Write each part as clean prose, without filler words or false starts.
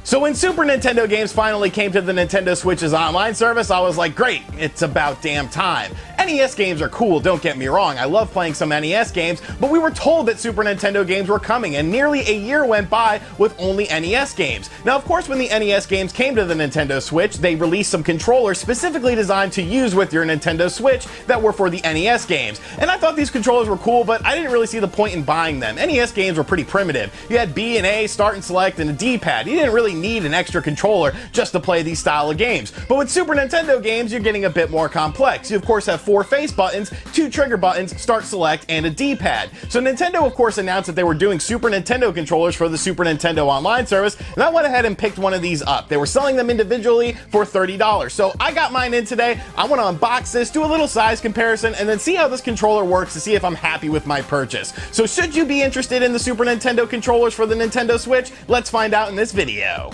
So when Super Nintendo games finally came to the Nintendo Switch's online service, I was like, great, it's about damn time. NES games are cool, don't get me wrong, I love playing some NES games, but we were told that Super Nintendo games were coming, and nearly a year went by with only NES games. Now of course when the NES games came to the Nintendo Switch, they released some controllers specifically designed to use with your Nintendo Switch that were for the NES games. And I thought these controllers were cool, but I didn't really see the point in buying them. NES games were pretty primitive. You had B and A, start and select, and a D-pad. You didn't really need an extra controller just to play these style of games. But with Super Nintendo games, you're getting a bit more complex. You of course have 4 face buttons, 2 trigger buttons, start, select, and a D-pad. So Nintendo of course announced that they were doing Super Nintendo controllers for the Super Nintendo Online service, and I went ahead and picked one of these up. They were selling them individually for $30. So I got mine in today. I want to unbox this, do a little size comparison, and then see how this controller works to see if I'm happy with my purchase. So should you be interested in the Super Nintendo controllers for the Nintendo Switch? Let's find out in this video.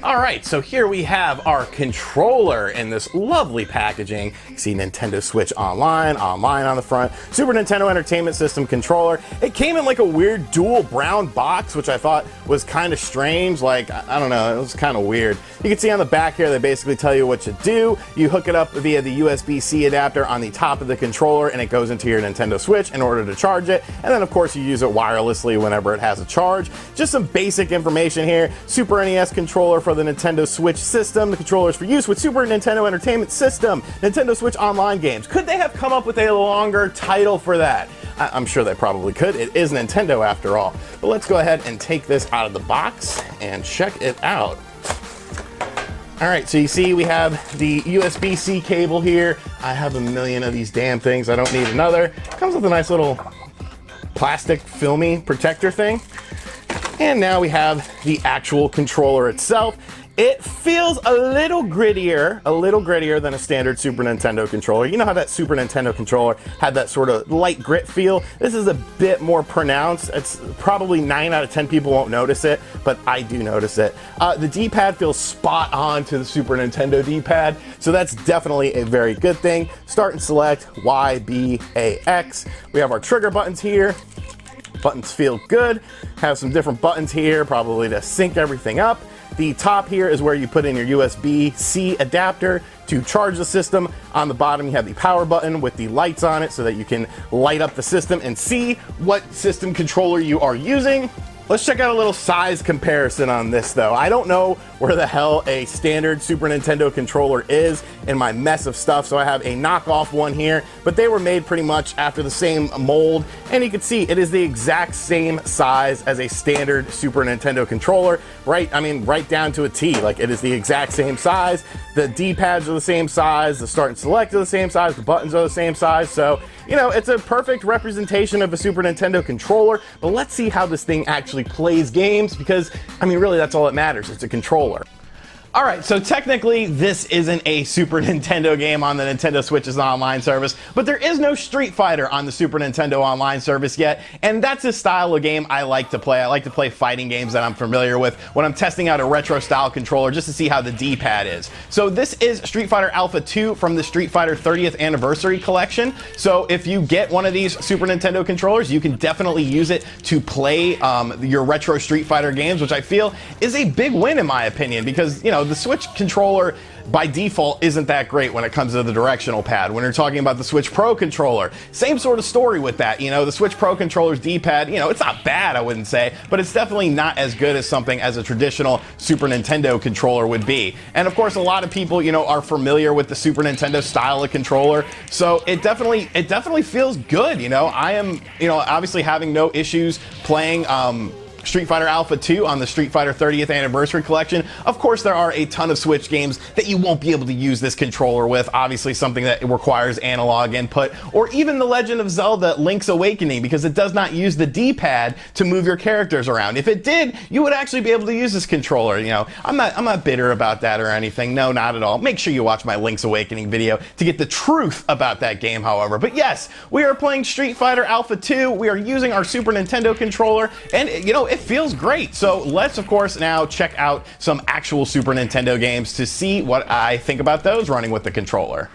Alright, so here we have our controller in this lovely packaging. You see Nintendo Switch Online on the front, Super Nintendo Entertainment System controller. It came in like a weird dual brown box, which I thought was kind of strange. Like, I don't know, it was kind of weird. You can see on the back here, they basically tell you what to do. You hook it up via the USB-C adapter on the top of the controller, and it goes into your Nintendo Switch in order to charge it. And then of course you use it wirelessly whenever it has a charge. Just some basic information here. Super NES controller for the Nintendo Switch system. The controller is for use with Super Nintendo Entertainment System, Nintendo Switch Online games. Could they have come up with a longer title for that? I'm sure they probably could. It is Nintendo after all. But let's go ahead and take this out of the box and check it out. Alright, so you see we have the USB-C cable here. I have a million of these damn things. I don't need another. Comes with a nice little plastic filmy protector thing. And now we have the actual controller itself. It feels a little grittier than a standard Super Nintendo controller. You know how that Super Nintendo controller had that sort of light grit feel? This is a bit more pronounced. It's probably 9 out of 10 people won't notice it, but I do notice it. The D-pad feels spot on to the Super Nintendo D-pad, so that's definitely a very good thing. Start and select, Y, B, A, X. We have our trigger buttons here. Buttons feel good. Have some different buttons here, probably to sync everything up. The top here is where you put in your USB-C adapter to charge the system. On the bottom you have the power button with the lights on it so that you can light up the system and see what system controller you are using. Let's check out a little size comparison on this though. I don't know where the hell a standard Super Nintendo controller is in my mess of stuff, so I have a knockoff one here, but they were made pretty much after the same mold, and you can see it is the exact same size as a standard Super Nintendo controller, right? I mean, right down to a T. Like, it is the exact same size. The D-pads are the same size, the start and select are the same size, the buttons are the same size, so, you know, it's a perfect representation of a Super Nintendo controller, but let's see how this thing actually plays games, because, I mean, really, that's all that matters. It's a controller. Alright, so technically this isn't a Super Nintendo game on the Nintendo Switch's online service, but there is no Street Fighter on the Super Nintendo online service yet, and that's a style of game I like to play. I like to play fighting games that I'm familiar with when I'm testing out a retro style controller just to see how the D-pad is. So this is Street Fighter Alpha 2 from the Street Fighter 30th Anniversary Collection. So if you get one of these Super Nintendo controllers, you can definitely use it to play your retro Street Fighter games, which I feel is a big win in my opinion, because, you know, the Switch controller by default isn't that great when it comes to the directional pad. When you're talking about the Switch Pro controller, same sort of story with that. You know, the Switch Pro controller's D-pad, you know, it's not bad, I wouldn't say, but it's definitely not as good as something as a traditional Super Nintendo controller would be. And of course, a lot of people, you know, are familiar with the Super Nintendo style of controller, so it definitely feels good. You know, I am, you know, obviously having no issues playing Street Fighter Alpha 2 on the Street Fighter 30th Anniversary Collection. Of course, there are a ton of Switch games that you won't be able to use this controller with. Obviously, something that requires analog input, or even The Legend of Zelda Link's Awakening, because it does not use the D-pad to move your characters around. If it did, you would actually be able to use this controller. You know, I'm not bitter about that or anything. No, not at all. Make sure you watch my Link's Awakening video to get the truth about that game, however. But yes, we are playing Street Fighter Alpha 2. We are using our Super Nintendo controller, and, you know, it feels great. So let's of course now check out some actual Super Nintendo games to see what I think about those running with the controller.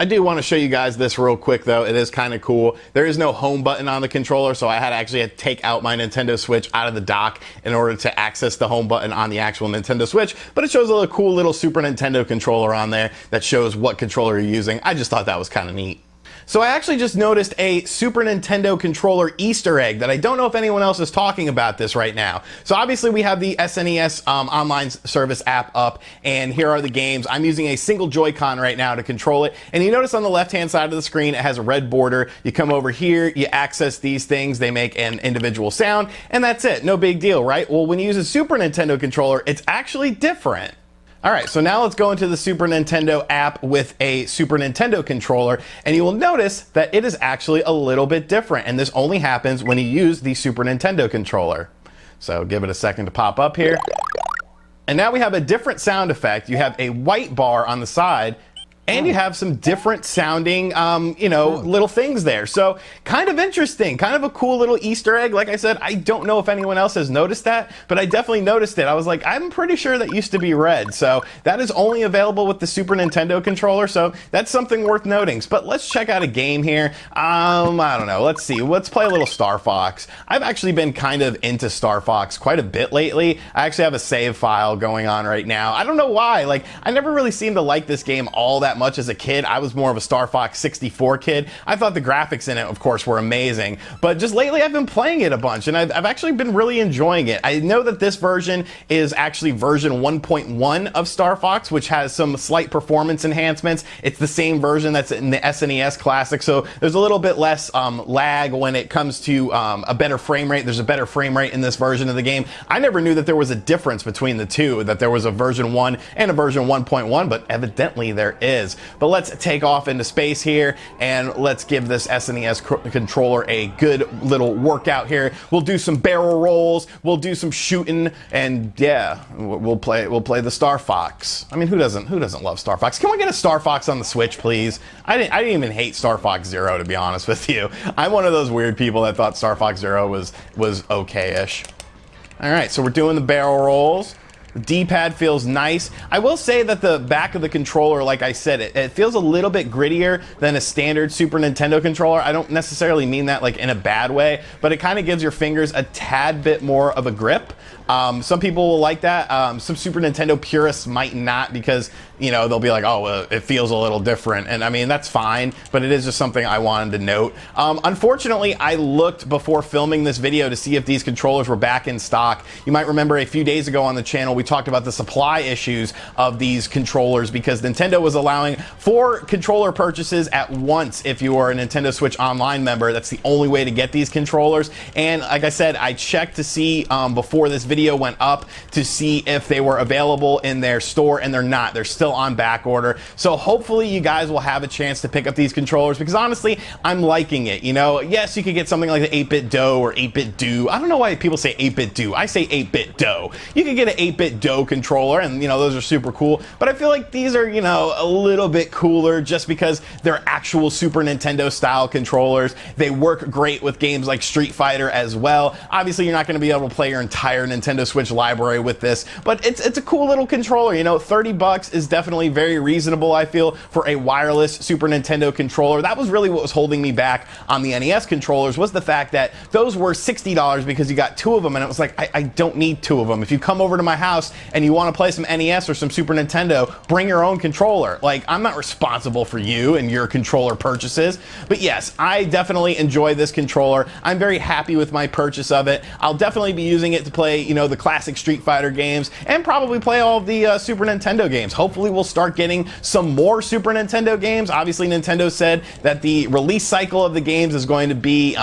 I do want to show you guys this real quick though. It is kind of cool. There is no home button on the controller, so I had to actually take out my Nintendo Switch out of the dock in order to access the home button on the actual Nintendo Switch, but it shows a cool little Super Nintendo controller on there that shows what controller you're using. I just thought that was kind of neat. So I actually just noticed a Super Nintendo controller Easter egg that I don't know if anyone else is talking about this right now. So obviously we have the SNES online service app up, and here are the games. I'm using a single Joy-Con right now to control it, and you notice on the left-hand side of the screen it has a red border. You come over here, you access these things, they make an individual sound, and that's it. No big deal, right? Well, when you use a Super Nintendo controller, it's actually different. All right, so now let's go into the Super Nintendo app with a Super Nintendo controller, and you will notice that it is actually a little bit different, and this only happens when you use the Super Nintendo controller. So give it a second to pop up here. And now we have a different sound effect. You have a white bar on the side, and you have some different sounding, little things there. So kind of interesting, kind of a cool little Easter egg. Like I said, I don't know if anyone else has noticed that, but I definitely noticed it. I was like, I'm pretty sure that used to be red. So that is only available with the Super Nintendo controller. So that's something worth noting. But let's check out a game here. I don't know. Let's see. Let's play a little Starfox. I've actually been kind of into Starfox quite a bit lately. I actually have a save file going on right now. I don't know why. Like, I never really seemed to like this game all that much as a kid. I was more of a Star Fox 64 kid. I thought the graphics in it, of course, were amazing, but just lately I've been playing it a bunch, and I've actually been really enjoying it. I know that this version is actually version 1.1 of Star Fox, which has some slight performance enhancements. It's the same version that's in the SNES Classic, so there's a little bit less lag when it comes to a better frame rate. There's a better frame rate in this version of the game. I never knew that there was a difference between the two, that there was a version 1 and a version 1.1, but evidently there is. But let's take off into space here, and let's give this SNES controller a good little workout here. We'll do some barrel rolls, we'll do some shooting, and yeah, we'll play the Star Fox. I mean, who doesn't love Star Fox? Can we get a Star Fox on the Switch, please? I didn't even hate Star Fox Zero, to be honest with you. I'm one of those weird people that thought Star Fox Zero was okay-ish. All right, so we're doing the barrel rolls. The D-pad feels nice. I will say that the back of the controller, like I said, it feels a little bit grittier than a standard Super Nintendo controller. I don't necessarily mean that like in a bad way, but it kind of gives your fingers a tad bit more of a grip. Some people will like that. Some Super Nintendo purists might not, because, you know, they'll be like, oh, well, it feels a little different. And I mean, that's fine, but it is just something I wanted to note. Unfortunately, I looked before filming this video to see if these controllers were back in stock. You might remember a few days ago on the channel, we talked about the supply issues of these controllers because Nintendo was allowing 4 controller purchases at once if you are a Nintendo Switch Online member. That's the only way to get these controllers. And like I said, I checked to see before this video went up to see if they were available in their store, and they're not. They're still on back order. So hopefully you guys will have a chance to pick up these controllers, because honestly, I'm liking it. You know, yes, you could get something like the 8-bit Do or 8-bit Do. I don't know why people say 8-bit Do. I say 8-bit Do. You could get an 8-bit Do controller, and you know, those are super cool, but I feel like these are, you know, a little bit cooler just because they're actual Super Nintendo style controllers. They work great with games like Street Fighter as well. Obviously, you're not going to be able to play your entire Nintendo Switch library with this, but it's a cool little controller. You know, 30 bucks is definitely very reasonable, I feel, for a wireless Super Nintendo controller. That was really what was holding me back on the NES controllers, was the fact that those were $60 because you got 2 of them, and it was like, I don't need 2 of them. If you come over to my house and you want to play some NES or some Super Nintendo, bring your own controller. Like, I'm not responsible for you and your controller purchases. But yes, I definitely enjoy this controller. I'm very happy with my purchase of it. I'll definitely be using it to play, you know, the classic Street Fighter games, and probably play all of the Super Nintendo games. Hopefully we'll start getting some more Super Nintendo games. Obviously, Nintendo said that the release cycle of the games is going to be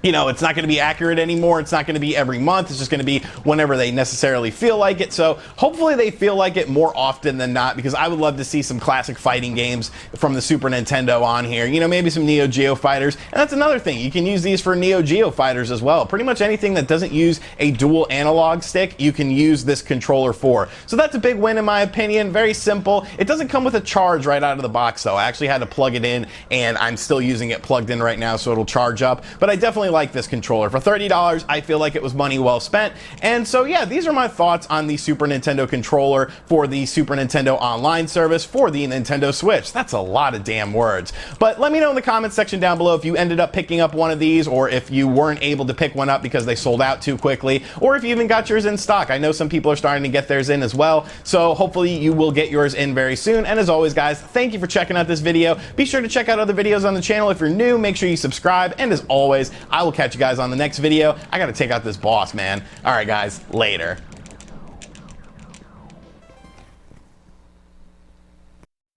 you know, it's not going to be accurate anymore. It's not going to be every month. It's just going to be whenever they necessarily feel like it. So hopefully they feel like it more often than not, because I would love to see some classic fighting games from the Super Nintendo on here. You know, maybe some Neo Geo fighters. And that's another thing. You can use these for Neo Geo fighters as well. Pretty much anything that doesn't use a dual analog stick, you can use this controller for. So that's a big win in my opinion. Very simple. It doesn't come with a charge right out of the box though. I actually had to plug it in, and I'm still using it plugged in right now, so it'll charge up. But I definitely like this controller. For $30, I feel like it was money well spent. And so yeah, these are my thoughts on the Super Nintendo controller for the Super Nintendo Online service for the Nintendo Switch. That's a lot of damn words. But let me know in the comments section down below if you ended up picking up one of these, or if you weren't able to pick one up because they sold out too quickly, or if you even got yours in stock. I know some people are starting to get theirs in as well, so hopefully you will get yours in very soon. And as always, guys, thank you for checking out this video. Be sure to check out other videos on the channel. If you're new, make sure you subscribe, and as always, I will catch you guys on the next video. I gotta take out this boss, man. All right, guys, later.